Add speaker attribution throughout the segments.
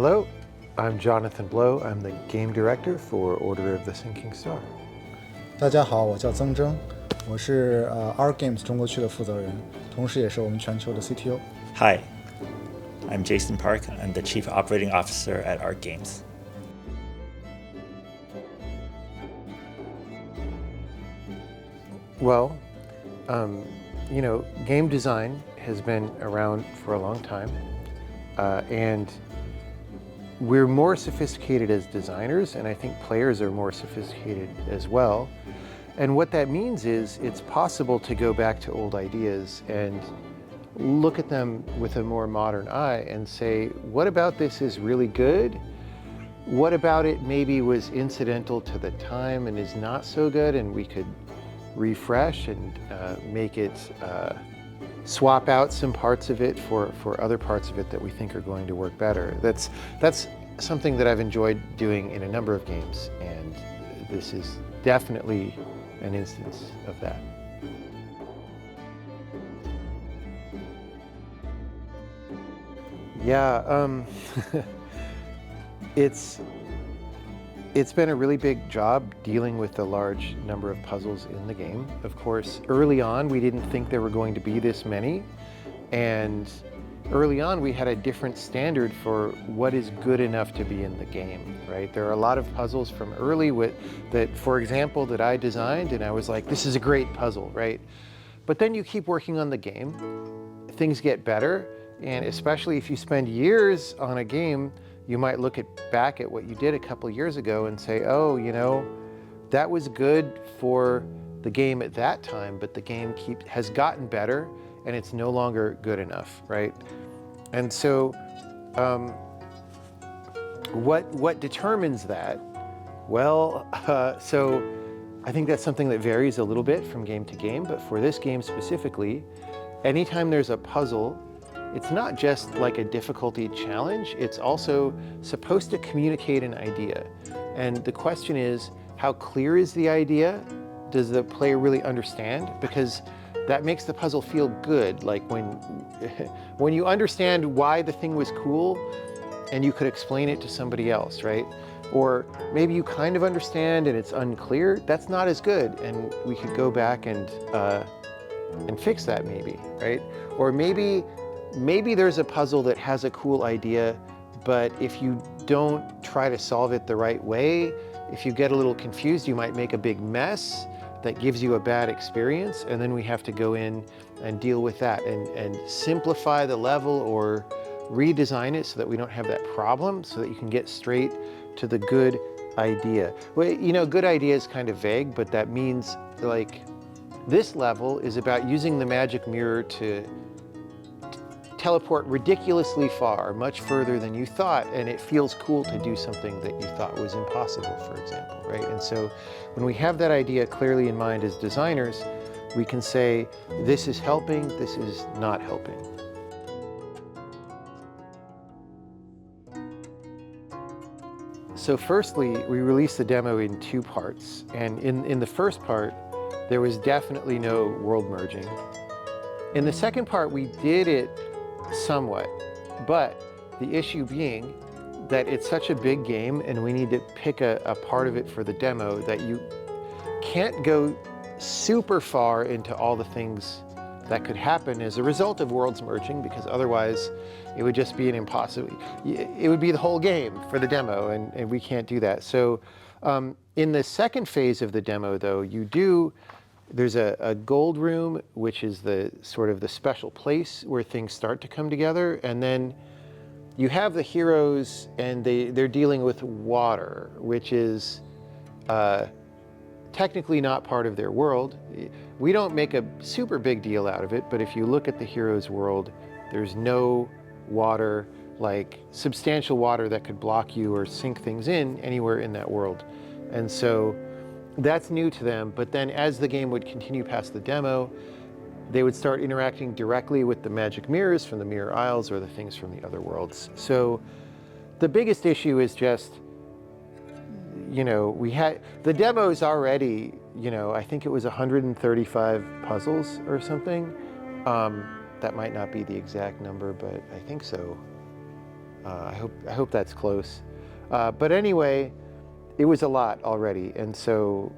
Speaker 1: Hello, I'm Jonathan Blow. I'm the game director for Order of the Sinking Star.
Speaker 2: 大家好，我叫曾铮，我是ARC Games 中国区的负责人，同时也是我们全球的 CTO。
Speaker 3: Hi, I'm Jason Park. I'm the Chief Operating Officer at ARC Games.
Speaker 1: Well, game design has been around for a long time, and we're more sophisticated as designers, and I think players are more sophisticated as well. And what that means is it's possible to go back to old ideas and look at them with a more modern eye and say, what about this is really good? What about it maybe was incidental to the time and is not so good, and we could refresh and make it, swap out some parts of it for other parts of it that we think are going to work better. That's something that I've enjoyed doing in a number of games, and this is definitely an instance of that. Yeah, it's been a really big job dealing with the large number of puzzles in the game. Of course, early on, we didn't think there were going to be this many, and early on, we had a different standard for what is good enough to be in the game, right? There are a lot of puzzles from early that, for example, that I designed, and I was like, this is a great puzzle, right? But then you keep working on the game, things get better, and especially if you spend years on a game, you might look back at what you did a couple years ago and say, oh, that was good for the game at that time, but the game has gotten better and it's no longer good enough, right? And so what determines that? Well, so I think that's something that varies a little bit from game to game, but for this game specifically, anytime there's a puzzle, it's not just like a difficulty challenge, it's also supposed to communicate an idea. And the question is, how clear is the idea? Does the player really understand? Because that makes the puzzle feel good. Like when you understand why the thing was cool and you could explain it to somebody else, right? Or maybe you kind of understand and it's unclear, that's not as good. And we could go back and fix that maybe, right? Or maybe there's a puzzle that has a cool idea, but if you don't try to solve it the right way, if you get a little confused, you might make a big mess that gives you a bad experience, and then we have to go in and deal with that and simplify the level or redesign it so that we don't have that problem, so that you can get straight to the good idea. Well, good idea is kind of vague, but that means like this level is about using the magic mirror to teleport ridiculously far, much further than you thought, and it feels cool to do something that you thought was impossible, for example, right? And so when we have that idea clearly in mind as designers, we can say, this is helping, this is not helping. So firstly, we released the demo in two parts, and in the first part, there was definitely no world merging. In the second part, we did it somewhat, but the issue being that it's such a big game and we need to pick a part of it for the demo that you can't go super far into all the things that could happen as a result of worlds merging, because otherwise it would just be an impossible, it would be the whole game for the demo, and we can't do that. So in the second phase of the demo though, there's a gold room, which is the sort of the special place where things start to come together. And then you have the heroes and they're dealing with water, which is technically not part of their world. We don't make a super big deal out of it, but if you look at the heroes' world, there's no water, like substantial water that could block you or sink things in anywhere in that world. And so that's new to them, but then as the game would continue past the demo, they would start interacting directly with the magic mirrors from the mirror isles or the things from the other worlds. So the biggest issue is just, the demo's already, I think it was 135 puzzles or something. That might not be the exact number, but I think so. I hope that's close. But anyway, it was a lot already, and so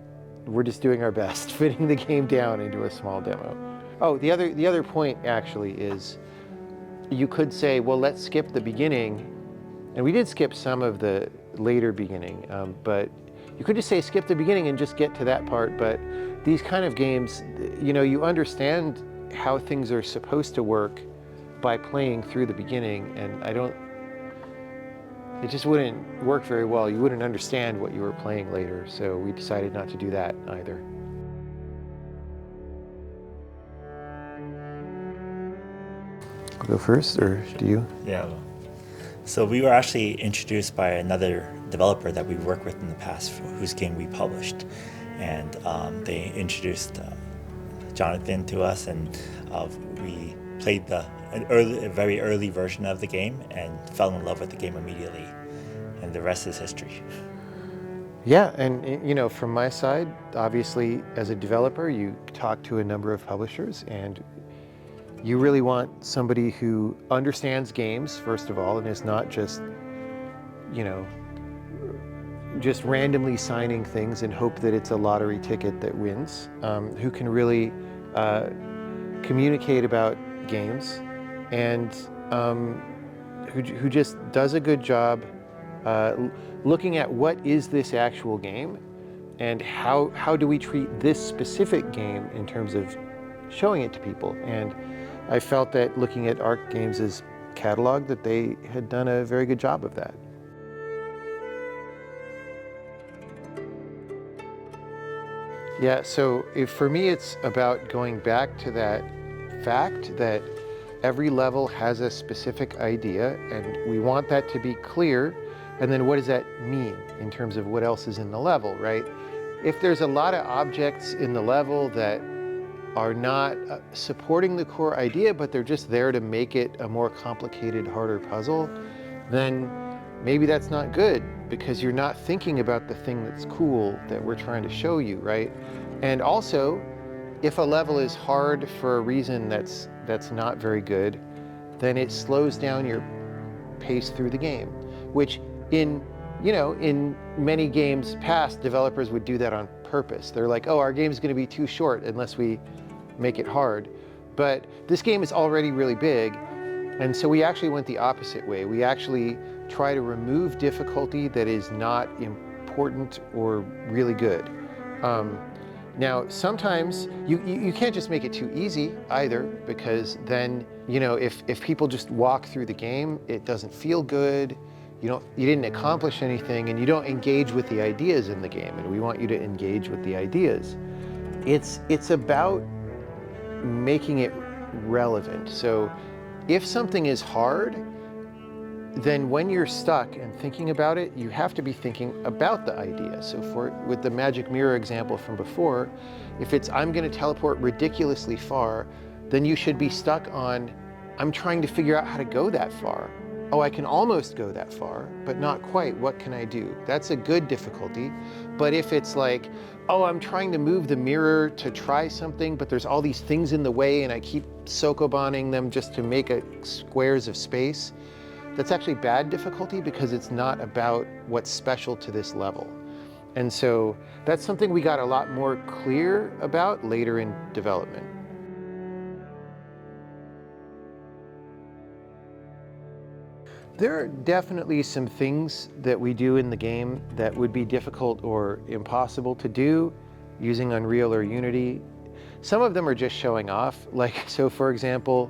Speaker 1: we're just doing our best fitting the game down into a small demo. Oh, the other point actually is, you could say, well, let's skip the beginning, and we did skip some of the later beginning, but you could just say skip the beginning and just get to that part. But these kind of games, you know, you understand how things are supposed to work by playing through the beginning, and it just wouldn't work very well. You wouldn't understand what you were playing later, so we decided not to do that either. I'll go first, or do you?
Speaker 3: Yeah. So we were actually introduced by another developer that we worked with in the past, whose game we published, and they introduced Jonathan to us, and we played a very early version of the game and fell in love with the game immediately, and the rest is history.
Speaker 1: Yeah, and you know, from my side, obviously, as a developer, you talk to a number of publishers, and you really want somebody who understands games, first of all, and is not just, you know, just randomly signing things and hope that it's a lottery ticket that wins, who can really communicate about games, and who just does a good job looking at what is this actual game, and how do we treat this specific game in terms of showing it to people. And I felt that looking at ARC Games' catalog, that they had done a very good job of that. Yeah, so for me, it's about going back to that fact that every level has a specific idea, and we want that to be clear. And then what does that mean in terms of what else is in the level, right? If there's a lot of objects in the level that are not supporting the core idea, but they're just there to make it a more complicated, harder puzzle, then maybe that's not good, because you're not thinking about the thing that's cool that we're trying to show you, right? And also, if a level is hard for a reason that's not very good, then it slows down your pace through the game, which in many games past, developers would do that on purpose. They're like, oh, our game's gonna be too short unless we make it hard. But this game is already really big, and so we actually went the opposite way. We actually try to remove difficulty that is not important or really good. Now, sometimes you can't just make it too easy either, because then, you know, if people just walk through the game, it doesn't feel good. You didn't accomplish anything, and you don't engage with the ideas in the game, and we want you to engage with the ideas. It's about making it relevant. So if something is hard, then when you're stuck and thinking about it, you have to be thinking about the idea. So with the magic mirror example from before, if it's I'm going to teleport ridiculously far, then you should be stuck on, I'm trying to figure out how to go that far. Oh, I can almost go that far, but not quite. What can I do? That's a good difficulty. But if it's like, oh, I'm trying to move the mirror to try something, but there's all these things in the way, and I keep sokobaning them just to make squares of space, that's actually bad difficulty, because it's not about what's special to this level. And so that's something we got a lot more clear about later in development. There are definitely some things that we do in the game that would be difficult or impossible to do using Unreal or Unity. Some of them are just showing off. Like, so for example,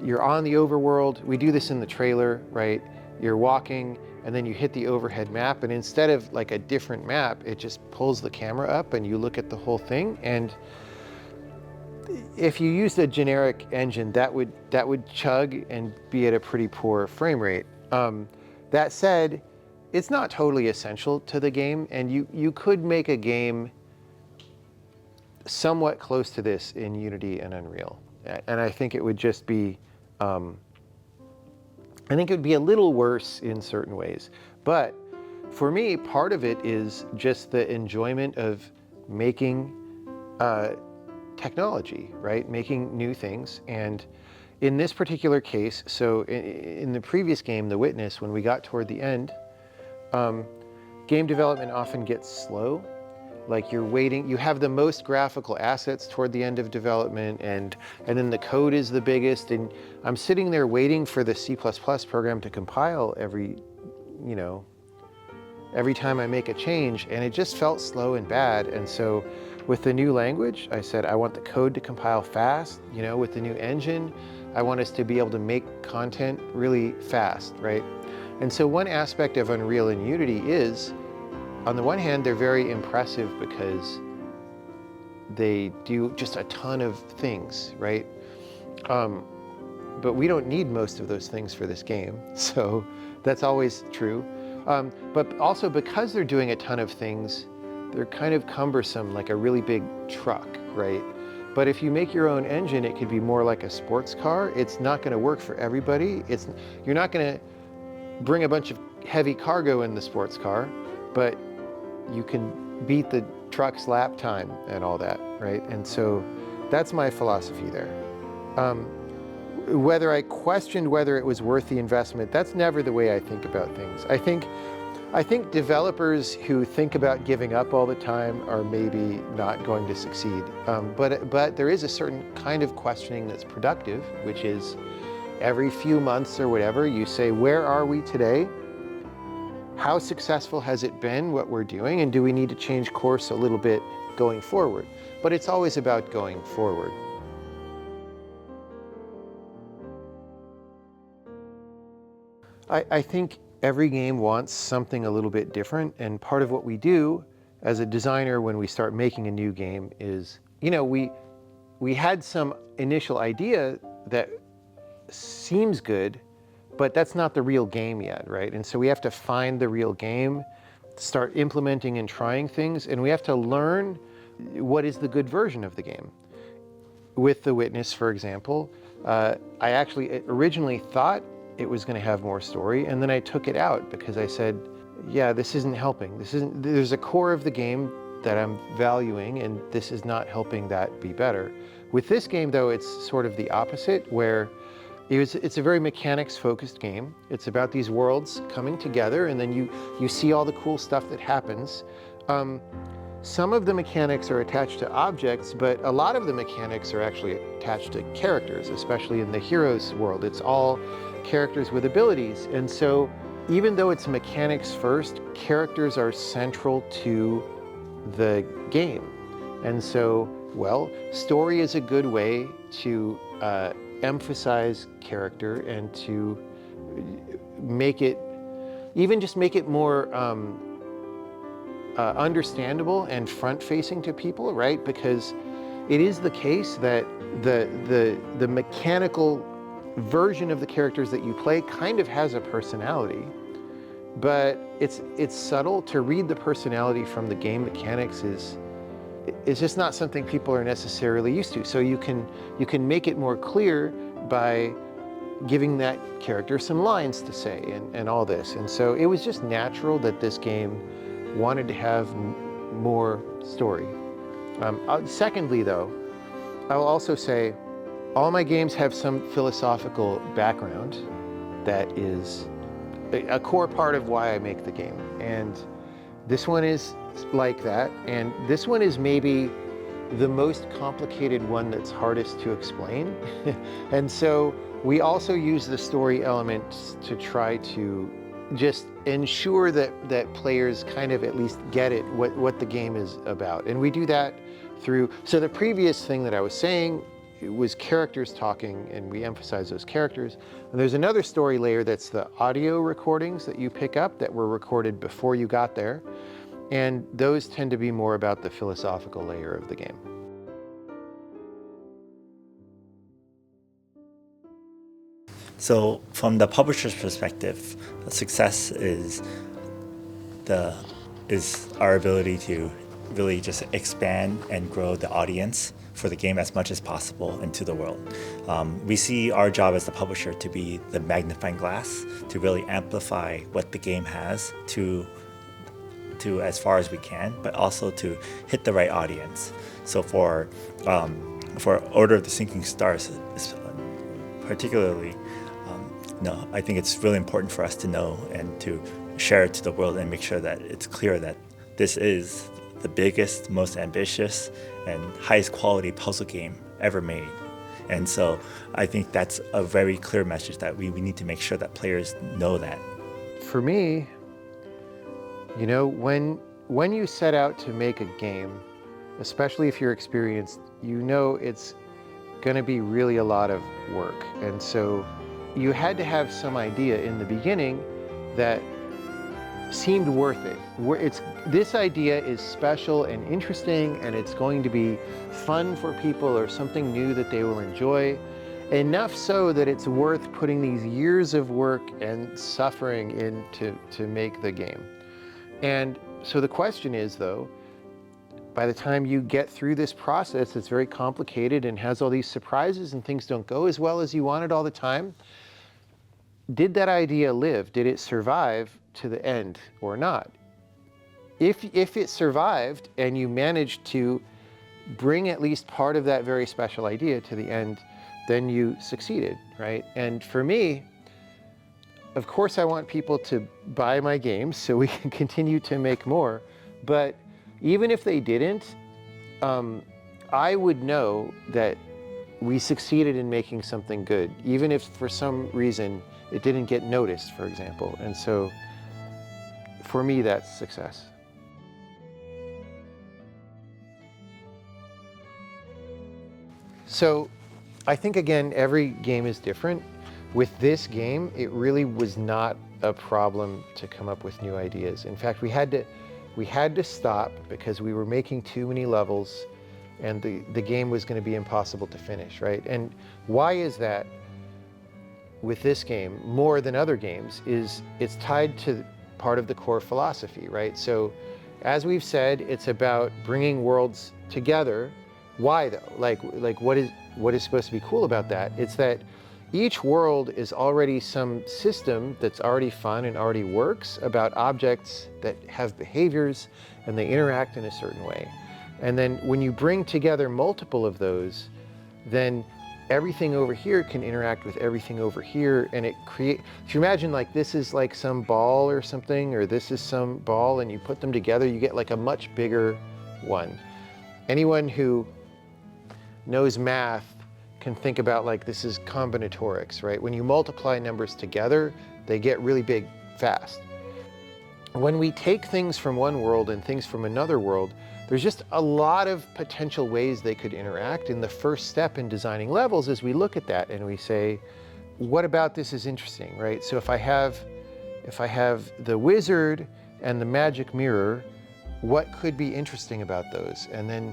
Speaker 1: you're on the overworld. We do this in the trailer, right? You're walking, and then you hit the overhead map, and instead of like a different map, it just pulls the camera up and you look at the whole thing. And if you used a generic engine, that would chug and be at a pretty poor frame rate. That said, it's not totally essential to the game, and you could make a game somewhat close to this in Unity and Unreal. And I think it would just be, I think it would be a little worse in certain ways. But for me, part of it is just the enjoyment of making technology, right? Making new things. And in this particular case, so in the previous game, The Witness, when we got toward the end, game development often gets slow. Like you're waiting, you have the most graphical assets toward the end of development, and then the code is the biggest, and I'm sitting there waiting for the C++ program to compile every time I make a change, and it just felt slow and bad. And so with the new language, I said, I want the code to compile fast. With the new engine, I want us to be able to make content really fast, right? And so one aspect of Unreal and Unity is, on the one hand, they're very impressive because they do just a ton of things, right? But we don't need most of those things for this game, so that's always true. But also because they're doing a ton of things, they're kind of cumbersome, like a really big truck, right? But if you make your own engine, it could be more like a sports car. It's not going to work for everybody. You're not going to bring a bunch of heavy cargo in the sports car, but you can beat the truck's lap time and all that, right? And so that's my philosophy there. Whether I questioned whether it was worth the investment, that's never the way I think about things. I think developers who think about giving up all the time are maybe not going to succeed. But there is a certain kind of questioning that's productive, which is every few months or whatever, you say, where are we today? How successful has it been, what we're doing, and do we need to change course a little bit going forward? But it's always about going forward. I think every game wants something a little bit different, and part of what we do as a designer when we start making a new game is, we had some initial idea that seems good, but that's not the real game yet, right? And so we have to find the real game, start implementing and trying things, and we have to learn what is the good version of the game. With The Witness, for example, I actually originally thought it was going to have more story, and then I took it out because I said, yeah, this isn't helping. There's a core of the game that I'm valuing, and this is not helping that be better. With this game, though, it's sort of the opposite, where it's a very mechanics-focused game. It's about these worlds coming together, and then you see all the cool stuff that happens. Some of the mechanics are attached to objects, but a lot of the mechanics are actually attached to characters, especially in the heroes world. It's all characters with abilities. And so even though it's mechanics first, characters are central to the game. And so, well, story is a good way to emphasize character and to make it, even just make it more understandable and front-facing to people, right? Because it is the case that the mechanical version of the characters that you play kind of has a personality, but it's subtle. To read the personality from the game mechanics is just not something people are necessarily used to. So you can make it more clear by giving that character some lines to say and all this. And so it was just natural that this game wanted to have more story. Secondly, though, I will also say all my games have some philosophical background that is a core part of why I make the game. And this one is like that. And this one is maybe the most complicated one that's hardest to explain. And so we also use the story elements to try to just ensure that players kind of at least get it, what the game is about. And we do that through, so the previous thing that I was saying, it was characters talking, and we emphasize those characters. And there's another story layer that's the audio recordings that you pick up that were recorded before you got there. And those tend to be more about the philosophical layer of the game.
Speaker 3: So from the publisher's perspective, success is our ability to really just expand and grow the audience for the game as much as possible into the world. We see our job as the publisher to be the magnifying glass, to really amplify what the game has to as far as we can, but also to hit the right audience. So for Order of the Sinking Stars particularly, I think it's really important for us to know and to share it to the world and make sure that it's clear that this is the biggest, most ambitious, and highest quality puzzle game ever made. And so I think that's a very clear message that we need to make sure that players know that.
Speaker 1: For me, when you set out to make a game, especially if you're experienced, it's going to be really a lot of work. And so you had to have some idea in the beginning that seemed worth it. This idea is special and interesting, and it's going to be fun for people or something new that they will enjoy, enough so that it's worth putting these years of work and suffering in to make the game. And so the question is, though, by the time you get through this process, it's very complicated and has all these surprises and things don't go as well as you wanted all the time. Did that idea live? Did it survive to the end or not? If it survived and you managed to bring at least part of that very special idea to the end, then you succeeded, right? And for me, of course I want people to buy my games so we can continue to make more, but even if they didn't, I would know that we succeeded in making something good, even if for some reason it didn't get noticed, for example. And so for me, that's success. So I think, again, every game is different. With this game, it really was not a problem to come up with new ideas. In fact, we had to stop because we were making too many levels and the game was going to be impossible to finish, right? And why is that? With this game, more than other games, is it's tied to part of the core philosophy, right? So as we've said, it's about bringing worlds together. Why though? Like what is supposed to be cool about that? It's that each world is already some system that's already fun and already works about objects that have behaviors and they interact in a certain way. And then when you bring together multiple of those, then everything over here can interact with everything over here, and it create. If you imagine like this is like some ball or something, or this is some ball, and you put them together, you get like a much bigger one. Anyone who knows math can think about like this is combinatorics, right? When you multiply numbers together, they get really big fast. When we take things from one world and things from another world, there's just a lot of potential ways they could interact. And the first step in designing levels is we look at that and we say, what about this is interesting, right? So if I have the wizard and the magic mirror, what could be interesting about those? And then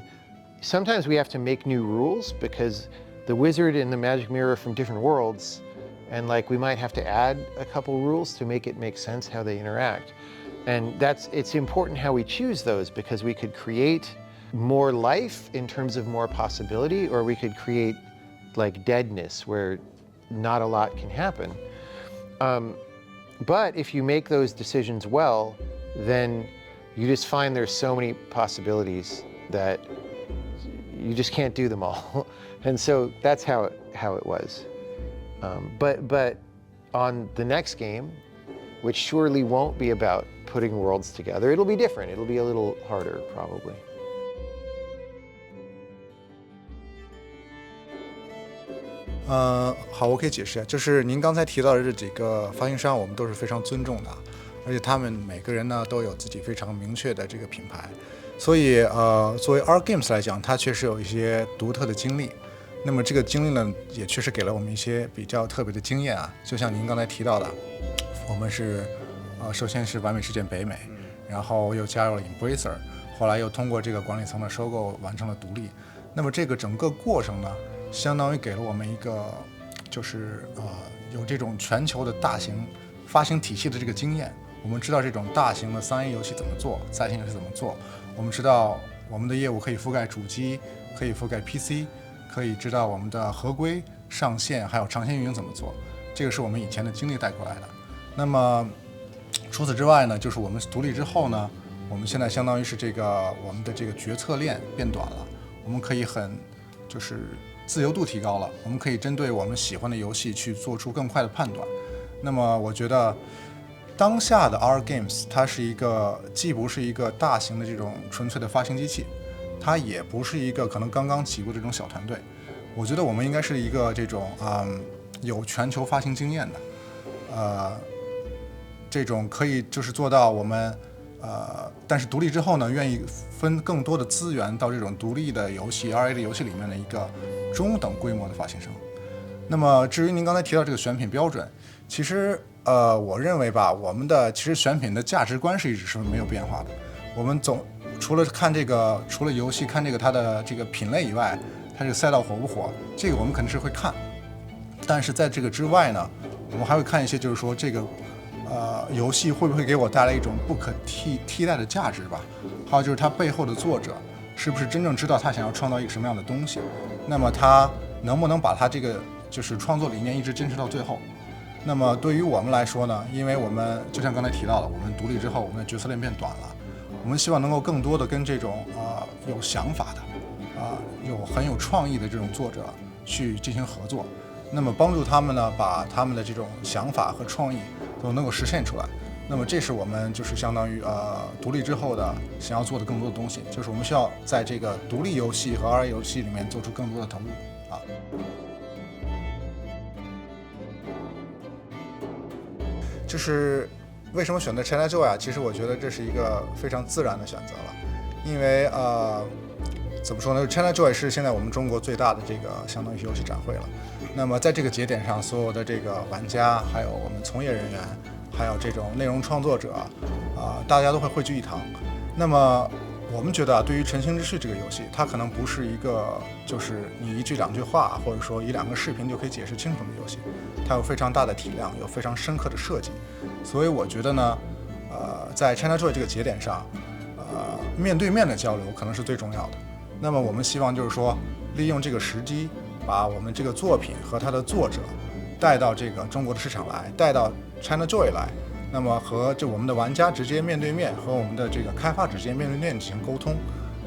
Speaker 1: sometimes we have to make new rules because the wizard and the magic mirror are from different worlds, and like we might have to add a couple rules to make it make sense how they interact. And it's important how we choose those, because we could create more life in terms of more possibility, or we could create like deadness where not a lot can happen. But if you make those decisions well, then you just find there's so many possibilities that you just can't do them all. And so that's how it was. But on the next game, which surely won't be about putting worlds together, it'll be different. It'll be a little harder, probably.
Speaker 2: 好，我可以解释一下，就是您刚才提到的这几个发行商，我们都是非常尊重的，而且他们每个人呢都有自己非常明确的这个品牌，所以作为 ARC Games 来讲，它确实有一些独特的经历。那么这个经历呢，也确实给了我们一些比较特别的经验啊，就像您刚才提到的，我们是首先是完美事件北美，然后又加入了 Embracer， 后来又通过这个管理层的收购完成了独立。那么这个整个过程呢，相当于给了我们一个就是有这种全球的大型发行体系的这个经验。我们知道这种大型的3A 游戏怎么做，在线游戏怎么做，我们知道我们的业务可以覆盖主机，可以覆盖 PC， 可以知道我们的合规上线还有长线运营怎么做，这个是我们以前的经历带过来的。那么除此之外呢，就是我们独立之后呢，我们现在相当于是我们的这个决策链变短了，我们可以很就是自由度提高了，我们可以针对我们喜欢的游戏去做出更快的判断。那么我觉得当下的 ARC Games 它是一个既不是一个大型的这种纯粹的发行机器，它也不是一个可能刚刚起步的这种小团队。我觉得我们应该是一个这种有全球发行经验的，这种可以就是做到我们但是独立之后呢，愿意分更多的资源到这种独立的游戏 RA 的游戏里面的一个中等规模的发行商。那么至于您刚才提到这个选品标准，其实我认为吧，我们的其实选品的价值观是一直是没有变化的。我们除了看这个，除了游戏看这个它的这个品类以外，它这个赛道火不火，这个我们肯定是会看。但是在这个之外呢，我们还会看一些，就是说这个游戏会不会给我带来一种不可替代的价值吧？还有就是它背后的作者是不是真正知道他想要创造一个什么样的东西？那么他能不能把他这个就是创作理念一直坚持到最后？那么对于我们来说呢，因为我们就像刚才提到的，我们独立之后，我们的角色链变短了，我们希望能够更多的跟这种有想法的很有创意的这种作者去进行合作，那么帮助他们呢，把他们的这种想法和创意都能够实现出来。那么这是我们就是相当于独立之后的想要做的更多的东西，就是我们需要在这个独立游戏和 RA 游戏里面做出更多的投入就是为什么选择 ChinaJoy 啊？其实我觉得这是一个非常自然的选择了，因为怎么说呢 ？ChinaJoy 是现在我们中国最大的这个相当于游戏展会了。那么在这个节点上，所有的这个玩家，还有我们从业人员，还有这种内容创作者，大家都会汇聚一堂。那么我们觉得对于《晨星之序》这个游戏，它可能不是一个就是你一句两句话，或者说一两个视频就可以解释清楚的游戏，它有非常大的体量，有非常深刻的设计。所以我觉得呢，在 ChinaJoy 这个节点上，面对面的交流可能是最重要的。那么我们希望就是说，利用这个时机，把我们这个作品和它的作者带到这个中国的市场来，带到 ChinaJoy 来。那么和我们的玩家直接面对面，和我们的这个开发者直接面对面进行沟通。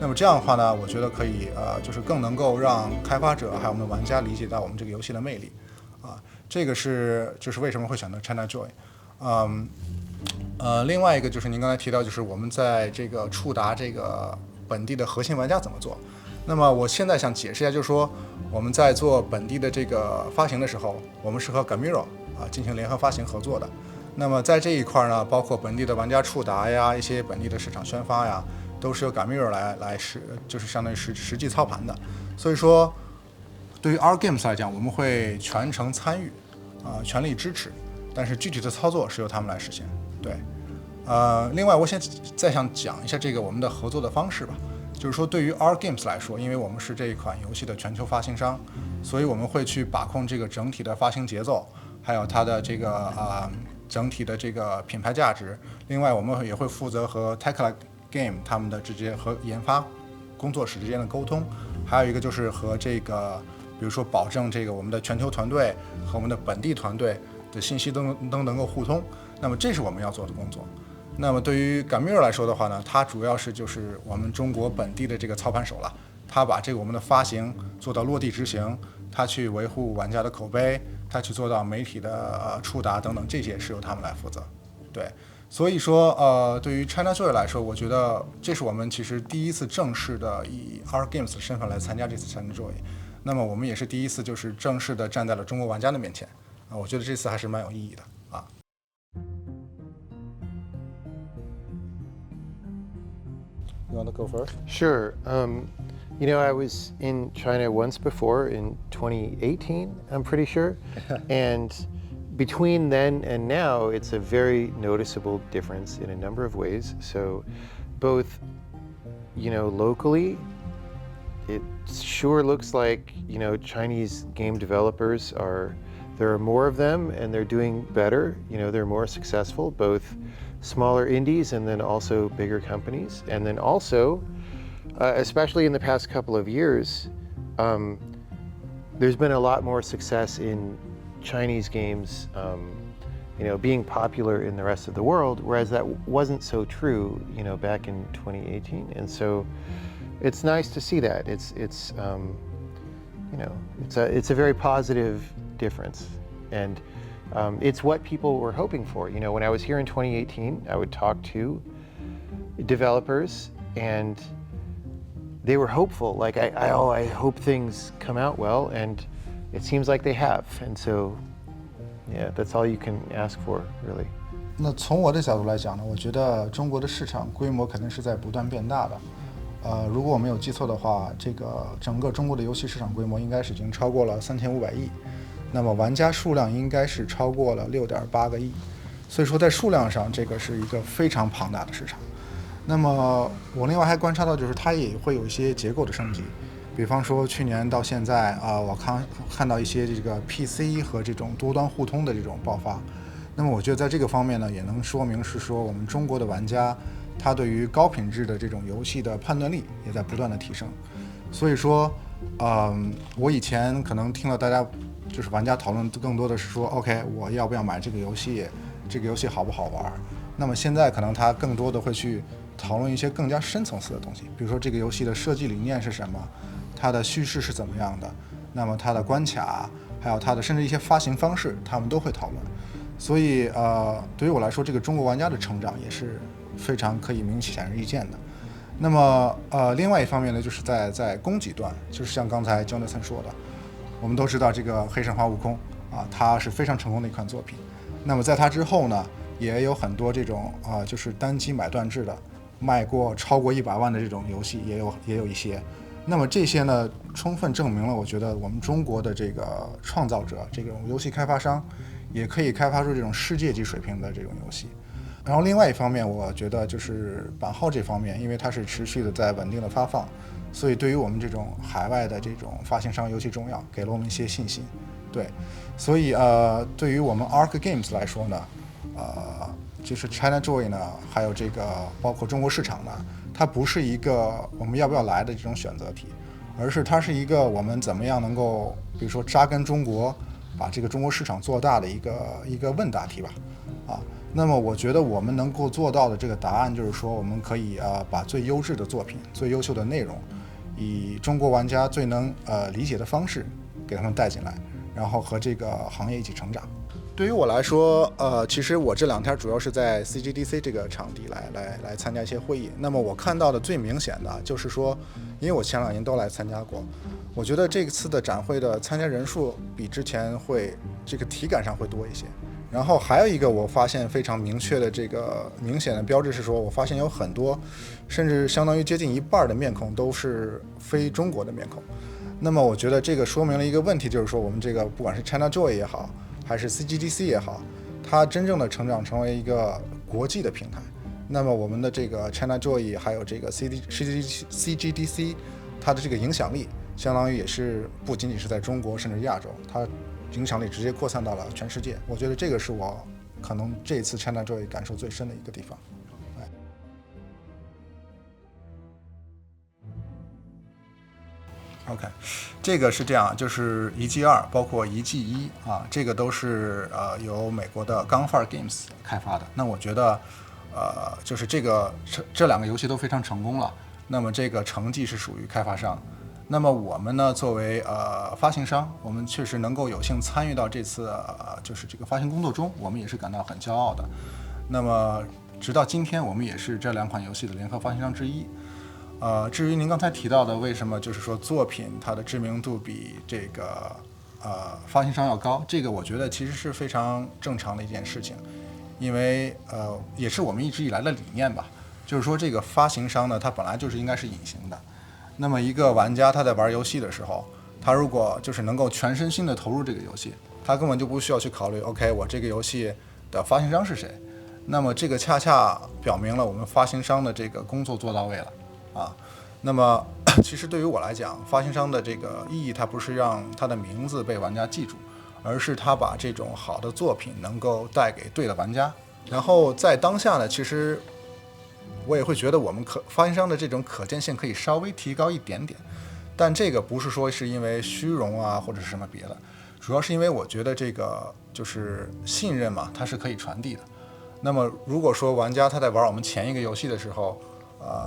Speaker 2: 那么这样的话呢，我觉得可以就是更能够让开发者还有我们的玩家理解到我们这个游戏的魅力这个是就是为什么会选择 ChinaJoy。另外一个就是您刚才提到，就是我们在这个触达这个本地的核心玩家怎么做。那么我现在想解释一下，就是说我们在做本地的这个发行的时候，我们是和 Gamiro 进行联合发行合作的。那么在这一块呢，包括本地的玩家触达呀，一些本地的市场宣发呀，都是由 Gamiro 来就是相当于实际操盘的。所以说，对于 ARC Games 来讲，我们会全程参与全力支持，但是具体的操作是由他们来实现。对，另外我再想讲一下这个我们的合作的方式吧。就是说，对于 ARC Games 来说，因为我们是这一款游戏的全球发行商，所以我们会去把控这个整体的发行节奏，还有它的这个整体的这个品牌价值。另外，我们也会负责和 Tekla Game 他们的直接和研发工作室之间的沟通，还有一个就是和这个，比如说保证这个我们的全球团队和我们的本地团队的信息都能够互通。那么这是我们要做的工作。那么对于 Gamiro 来说的话呢，它主要是就是我们中国本地的这个操盘手了，他把这个我们的发行做到落地执行，他去维护玩家的口碑，他去做到媒体的触达等等，这些是由他们来负责。对，所以说对于 ChinaJoy 来说，我觉得这是我们其实第一次正式的以 ARC Games 的身份来参加这次 ChinaJoy。那么我们也是第一次就是正式的站在了中国玩家的面前我觉得这次还是蛮有意义的You want to go first?
Speaker 1: Sure. You know, I was in China once before in 2018, I'm pretty sure. And between then and now, it's a very noticeable difference in a number of ways. So both, you know, locally, it sure looks like, you know, Chinese game developers there are more of them and they're doing better. You know, they're more successful, both smaller indies and then also bigger companies. And then also, especially in the past couple of years, there's been a lot more success in Chinese games, you know, being popular in the rest of the world, whereas that wasn't so true, you know, back in 2018. And so it's nice to see that. It's it's a very positive difference, and it's what people were hoping for. When I was here in 2018, I would talk to developers, and they were hopeful. Like, I hope things come out well, and it seems like they have. And so, yeah, that's all you can ask for, really.
Speaker 2: 那从我的角度来讲呢，我觉得中国的市场规模肯定是在不断变大的。如果我没有记错的话，这个整个中国的游戏市场规模应该是已经超过了3500亿，那么玩家数量应该是超过了6.8个亿，所以说在数量上，这个是一个非常庞大的市场。那么我另外还观察到，就是它也会有一些结构的升级，比方说去年到现在我看到一些这个 PC 和这种多端互通的这种爆发。那么我觉得在这个方面呢，也能说明是说我们中国的玩家，他对于高品质的这种游戏的判断力也在不断的提升。所以说，我以前可能听了大家就是玩家讨论更多的是说 ，OK， 我要不要买这个游戏，这个游戏好不好玩？那么现在可能他更多的会去讨论一些更加深层次的东西，比如说这个游戏的设计理念是什么，它的叙事是怎么样的，那么它的关卡，还有它的甚至一些发行方式，他们都会讨论。所以对于我来说，这个中国玩家的成长也是非常可以明显而易见的。那么另外一方面呢，就是在供给端，就是像刚才 Jonathan 说的，我们都知道这个黑神话悟空它是非常成功的一款作品。那么在它之后呢，也有很多这种就是单机买断制的，卖过超过100万的这种游戏也有一些。那么这些呢，充分证明了我觉得我们中国的这个创造者，这种游戏开发商也可以开发出这种世界级水平的这种游戏。然后另外一方面，我觉得就是版号这方面，因为它是持续的在稳定的发放，所以对于我们这种海外的这种发行商尤其重要，给了我们一些信心。对，所以对于我们 ARC Games 来说呢，就是 ChinaJoy 呢，还有这个包括中国市场呢，它不是一个我们要不要来的这种选择题，而是它是一个我们怎么样能够，比如说扎根中国，把这个中国市场做大的一个问答题吧。那么我觉得我们能够做到的这个答案就是说，我们可以把最优质的作品、最优秀的内容，以中国玩家最能理解的方式给他们带进来，然后和这个行业一起成长。对于我来说，其实我这2天主要是在 CGDC 这个场地来参加一些会议。那么我看到的最明显的就是说，因为我前2年都来参加过，我觉得这次的展会的参加人数比之前会这个体感上会多一些。然后还有一个我发现非常明确的这个明显的标志是说，我发现有很多甚至相当于接近一半的面孔都是非中国的面孔。那么我觉得这个说明了一个问题，就是说我们这个不管是 ChinaJoy 也好，还是 CGDC 也好，它真正的成长成为一个国际的平台。那么我们的这个 ChinaJoy 还有这个 CGDC， 它的这个影响力相当于也是不仅仅是在中国甚至亚洲，它影响力直接扩散到了全世界。我觉得这个是我可能这次 ChinaJoy 感受最深的一个地方。OK， 这个是这样，就是1季2包括1季1这个都是由美国的钢范 Games 开发的。那我觉得就是这2个游戏都非常成功了，那么这个成绩是属于开发商。那么我们呢，作为发行商，我们确实能够有幸参与到这次就是这个发行工作中，我们也是感到很骄傲的。那么直到今天，我们也是这2款游戏的联合发行商之一。至于您刚才提到的，为什么就是说作品它的知名度比这个发行商要高，这个我觉得其实是非常正常的一件事情，因为也是我们一直以来的理念吧，就是说这个发行商呢，它本来就是应该是隐形的。那么一个玩家他在玩游戏的时候，他如果就是能够全身心的投入这个游戏，他根本就不需要去考虑 OK 我这个游戏的发行商是谁。那么这个恰恰表明了我们发行商的这个工作做到位了那么其实对于我来讲，发行商的这个意义，它不是让他的名字被玩家记住，而是他把这种好的作品能够带给对的玩家。然后在当下呢，其实我也会觉得我们发行商的这种可见性可以稍微提高一点点，但这个不是说是因为虚荣或者是什么别的，主要是因为我觉得这个就是信任嘛，它是可以传递的。那么如果说玩家他在玩我们前一个游戏的时候，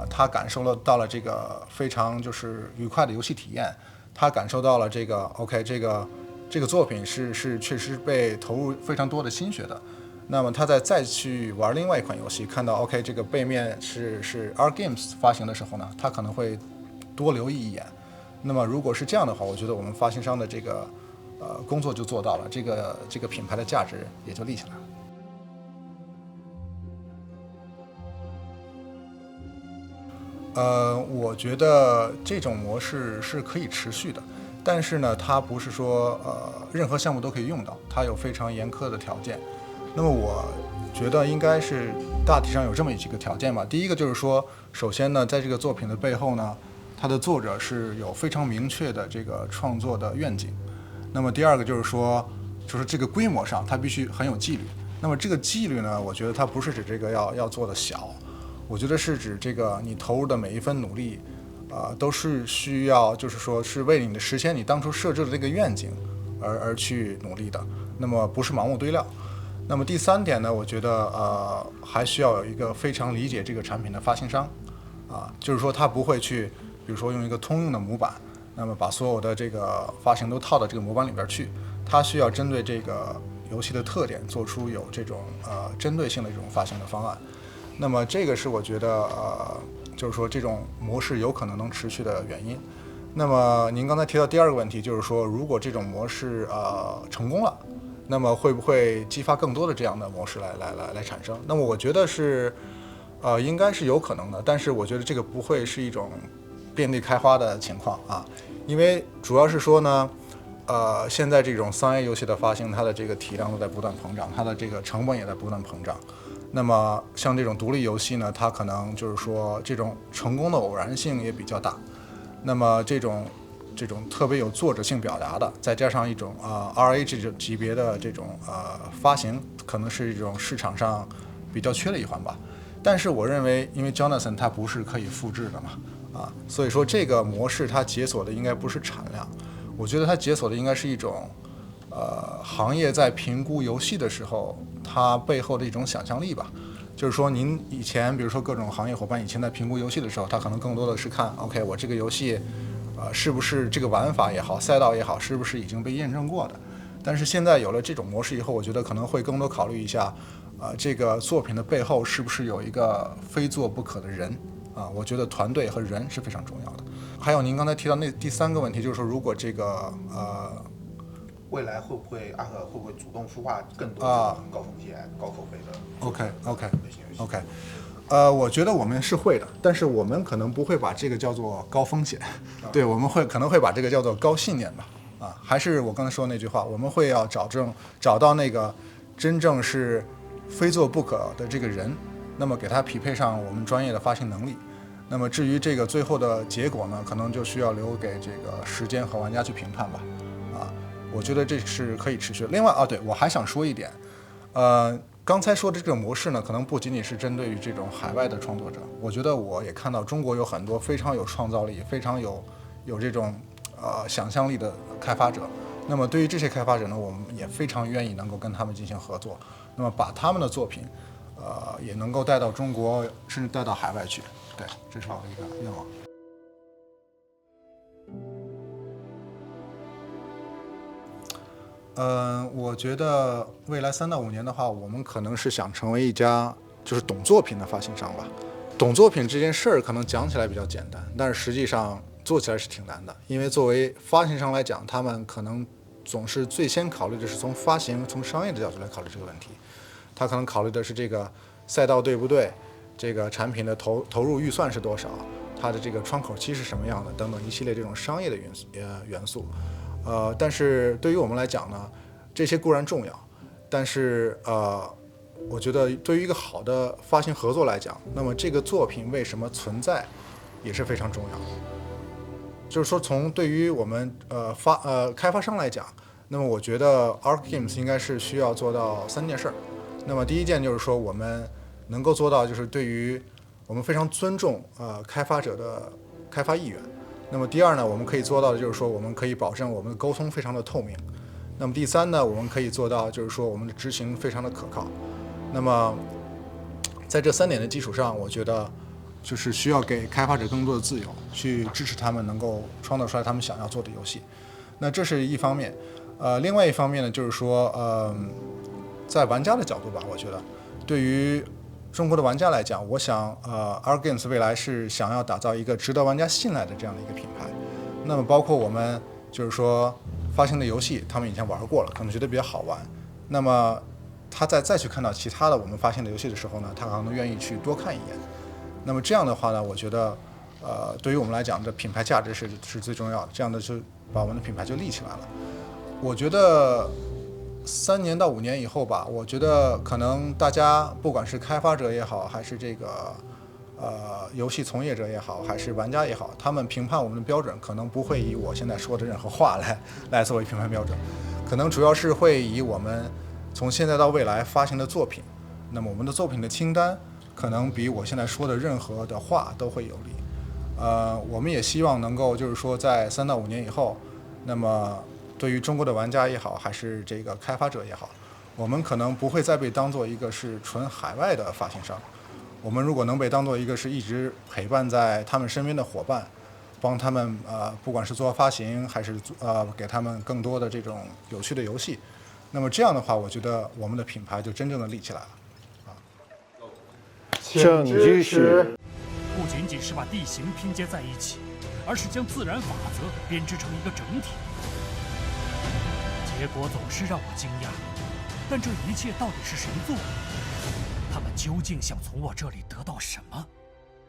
Speaker 2: 他感受到了这个非常就是愉快的游戏体验，他感受到了这个 OK 这个作品是确实被投入非常多的心血的。那么他再去玩另外一款游戏，看到 OK 这个背面是 ARC Games 发行的时候呢，他可能会多留意一眼。那么如果是这样的话，我觉得我们发行商的这个工作就做到了，这个品牌的价值也就立起来了。我觉得这种模式是可以持续的，但是呢，它不是说任何项目都可以用到，它有非常严苛的条件。那么我觉得应该是大体上有这么几个条件吧。第一个就是说，首先呢，在这个作品的背后呢，它的作者是有非常明确的这个创作的愿景。那么第二个就是说，就是这个规模上它必须很有纪律。那么这个纪律呢，我觉得它不是指这个要做的小，我觉得是指这个你投入的每一分努力，都是需要就是说是为了你实现你当初设置的这个愿景而去努力的。那么不是盲目堆料。那么第三点呢，我觉得还需要有一个非常理解这个产品的发行商，就是说他不会去，比如说用一个通用的模板，那么把所有的这个发行都套到这个模板里边去，他需要针对这个游戏的特点做出有这种针对性的这种发行的方案。那么这个是我觉得就是说这种模式有可能能持续的原因。那么您刚才提到第二个问题，就是说如果这种模式成功了，那么会不会激发更多的这样的模式来产生？那么我觉得是，应该是有可能的，但是我觉得这个不会是一种遍地开花的情况啊，因为主要是说呢，现在这种商业游戏的发行，它的这个体量都在不断膨胀，它的这个成本也在不断膨胀。那么像这种独立游戏呢，它可能就是说这种成功的偶然性也比较大。那么这种特别有作者性表达的，再加上一种RA 这种级别的这种发行，可能是一种市场上比较缺的一环吧。但是我认为，因为 Jonathan 它不是可以复制的嘛，所以说这个模式它解锁的应该不是产量，我觉得它解锁的应该是一种行业在评估游戏的时候，它背后的一种想象力吧。就是说，您以前比如说各种行业伙伴以前在评估游戏的时候，他可能更多的是看 OK 我这个游戏是不是这个玩法也好，赛道也好，是不是已经被验证过的。但是现在有了这种模式以后，我觉得可能会更多考虑一下这个作品的背后是不是有一个非做不可的人我觉得团队和人是非常重要的。还有您刚才提到那第三个问题，就是说如果这个
Speaker 4: 未来会不会阿克会不会主动孵化更多的高风险、高口碑的
Speaker 2: OK， 我觉得我们是会的，但是我们可能不会把这个叫做高风险，对，我们可能会把这个叫做高信念吧。还是我刚才说的那句话，我们会要找到那个真正是非做不可的这个人，那么给他匹配上我们专业的发行能力。那么至于这个最后的结果呢，可能就需要留给这个时间和玩家去评判吧。我觉得这是可以持续的。另外对，我还想说一点，刚才说的这种模式呢，可能不仅仅是针对于这种海外的创作者，我觉得我也看到中国有很多非常有创造力、非常有这种想象力的开发者。那么对于这些开发者呢，我们也非常愿意能够跟他们进行合作，那么把他们的作品也能够带到中国，甚至带到海外去。对，这是我的一个愿望。我觉得未来3到5年的话，我们可能是想成为一家就是懂作品的发行商吧。懂作品这件事儿可能讲起来比较简单，但是实际上做起来是挺难的。因为作为发行商来讲，他们可能总是最先考虑的是从发行、从商业的角度来考虑这个问题。他可能考虑的是这个赛道对不对，这个产品的投入预算是多少，它的这个窗口期是什么样的，等等一系列这种商业的元素。但是对于我们来讲呢，这些固然重要，但是我觉得对于一个好的发行合作来讲，那么这个作品为什么存在也是非常重要的。就是说，从对于我们开发商来讲，那么我觉得 ARC Games 应该是需要做到3件事儿。那么第一件就是说，我们能够做到就是对于我们非常尊重开发者的开发意愿。那么第二呢，我们可以做到的就是说，我们可以保证我们的沟通非常的透明。那么第三呢，我们可以做到就是说，我们的执行非常的可靠。那么在这3点的基础上，我觉得就是需要给开发者更多的自由，去支持他们能够创造出来他们想要做的游戏。那这是一方面，另外一方面呢，就是说，在玩家的角度吧，我觉得对于中国的玩家来讲，我想ARC Games 未来是想要打造一个值得玩家信赖的这样的一个品牌。那么包括我们就是说发行的游戏，他们以前玩过了，可能觉得比较好玩，那么他再去看到其他的我们发行的游戏的时候呢，他可能愿意去多看一眼。那么这样的话呢，我觉得对于我们来讲，这品牌价值是最重要的，这样的就把我们的品牌就立起来了。我觉得3年到5年以后吧，我觉得可能大家不管是开发者也好，还是这个游戏从业者也好，还是玩家也好，他们评判我们的标准可能不会以我现在说的任何话来作为评判标准，可能主要是会以我们从现在到未来发行的作品，那么我们的作品的清单可能比我现在说的任何的话都会有利。我们也希望能够就是说在3到5年以后，那么对于中国的玩家也好，还是这个开发者也好，我们可能不会再被当做一个是纯海外的发行商。我们如果能被当做一个是一直陪伴在他们身边的伙伴，帮他们不管是做发行还是给他们更多的这种有趣的游戏，那么这样的话，我觉得我们的品牌就真正的立起来了。
Speaker 1: 请支持。
Speaker 5: 不仅仅是把地形拼接在一起，而是将自然法则编织成一个整体。结果总是让我惊讶，但这一切到底是谁做的？他们究竟想从我这里得到什么？